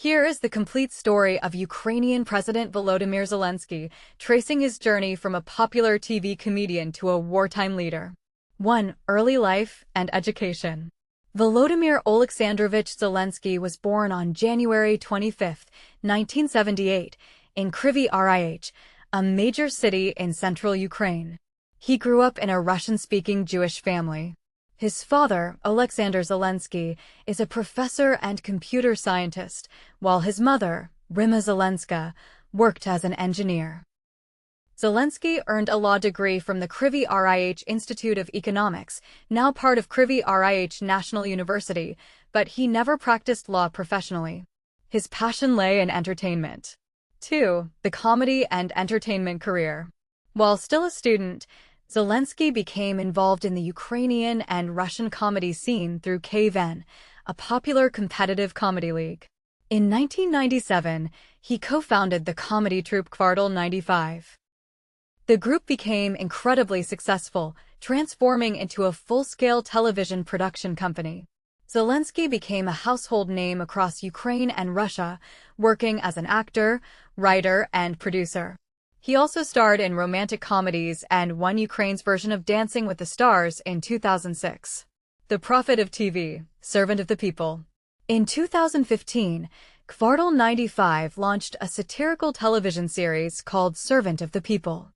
Here is the complete story of Ukrainian President Volodymyr Zelenskyy, tracing his journey from a popular TV comedian to a wartime leader. 1. Early life and education. Volodymyr Oleksandrovich Zelenskyy was born on January 25, 1978, in Kryvyi Rih, a major city in central Ukraine. He grew up in a Russian-speaking Jewish family. His father, Oleksandr Zelenskyy, is a professor and computer scientist, while his mother, Rima Zelenska, worked as an engineer. Zelenskyy earned a law degree from the Kryvyi Rih Institute of Economics, now part of Kryvyi Rih National University, but he never practiced law professionally. His passion lay in entertainment. 2. The comedy and entertainment career. While still a student, Zelenskyy became involved in the Ukrainian and Russian comedy scene through KVN, a popular competitive comedy league. In 1997, he co-founded the comedy troupe Kvartal 95. The group became incredibly successful, transforming into a full-scale television production company. Zelenskyy became a household name across Ukraine and Russia, working as an actor, writer, and producer. He also starred in romantic comedies and won Ukraine's version of Dancing with the Stars in 2006. The Prophet of TV, Servant of the People. In 2015, Kvartal 95 launched a satirical television series called Servant of the People.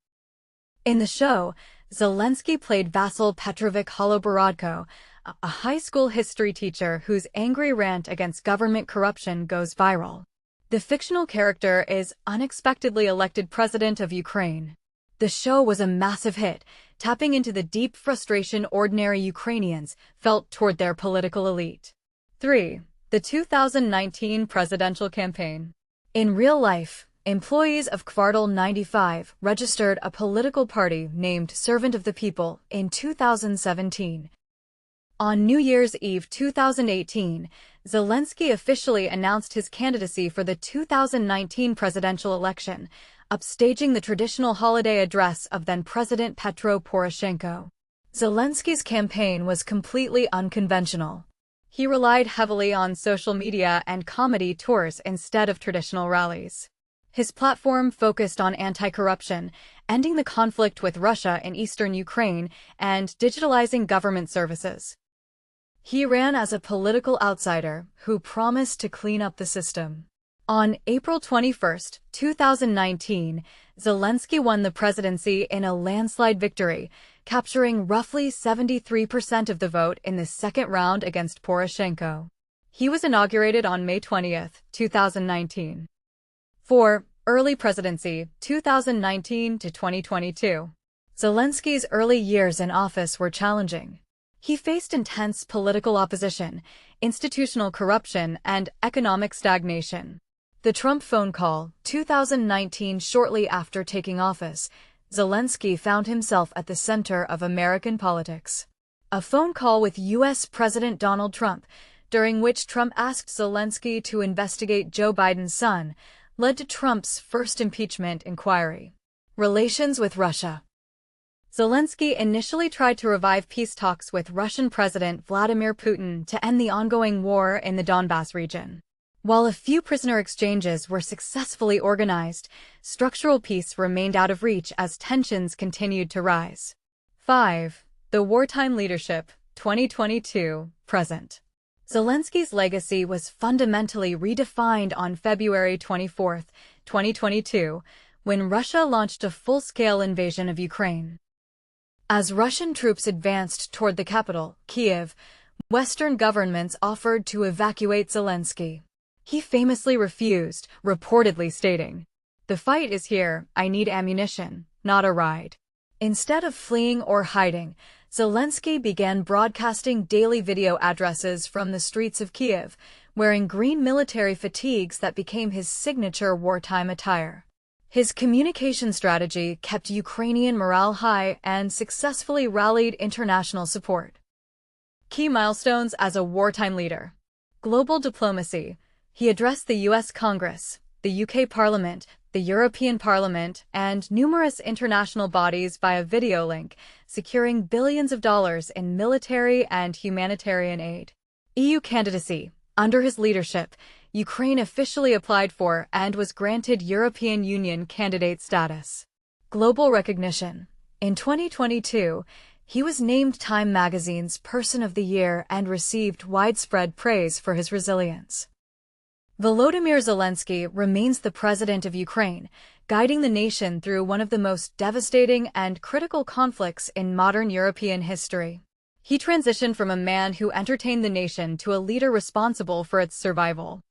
In the show, Zelenskyy played Vasil Petrovich Holoborodko, a high school history teacher whose angry rant against government corruption goes viral. The fictional character is unexpectedly elected president of Ukraine. The show was a massive hit, tapping into the deep frustration ordinary Ukrainians felt toward their political elite. 3. The 2019 presidential campaign. In real life, employees of Kvartal 95 registered a political party named Servant of the People in 2017. On New Year's Eve 2018, Zelenskyy officially announced his candidacy for the 2019 presidential election, upstaging the traditional holiday address of then-President Petro Poroshenko. Zelenskyy's campaign was completely unconventional. He relied heavily on social media and comedy tours instead of traditional rallies. His platform focused on anti-corruption, ending the conflict with Russia in eastern Ukraine, and digitalizing government services. He ran as a political outsider who promised to clean up the system. On April 21, 2019, Zelenskyy won the presidency in a landslide victory, capturing roughly 73% of the vote in the second round against Poroshenko. He was inaugurated on May 20, 2019. 4. Early presidency, 2019 to 2022. Zelenskyy's early years in office were challenging. He faced intense political opposition, institutional corruption, and economic stagnation. The Trump phone call, 2019. Shortly after taking office, Zelenskyy found himself at the center of American politics. A phone call with U.S. President Donald Trump, during which Trump asked Zelenskyy to investigate Joe Biden's son, led to Trump's first impeachment inquiry. Relations with Russia. Zelenskyy initially tried to revive peace talks with Russian President Vladimir Putin to end the ongoing war in the Donbas region. While a few prisoner exchanges were successfully organized, structural peace remained out of reach as tensions continued to rise. 5. The wartime leadership, 2022-present. Zelenskyy's legacy was fundamentally redefined on February 24, 2022, when Russia launched a full-scale invasion of Ukraine. As Russian troops advanced toward the capital, Kyiv, Western governments offered to evacuate Zelenskyy. He famously refused, reportedly stating, "The fight is here, I need ammunition, not a ride." Instead of fleeing or hiding, Zelenskyy began broadcasting daily video addresses from the streets of Kyiv, wearing green military fatigues that became his signature wartime attire. His communication strategy kept Ukrainian morale high and successfully rallied international support. Key milestones as a wartime leader. Global diplomacy. He addressed the U.S. Congress, the UK Parliament, the European Parliament, and numerous international bodies via video link, securing billions of dollars in military and humanitarian aid. EU candidacy. Under his leadership, Ukraine officially applied for and was granted European Union candidate status. Global recognition. In 2022, he was named Time magazine's Person of the Year and received widespread praise for his resilience. Volodymyr Zelenskyy remains the president of Ukraine, guiding the nation through one of the most devastating and critical conflicts in modern European history. He transitioned from a man who entertained the nation to a leader responsible for its survival.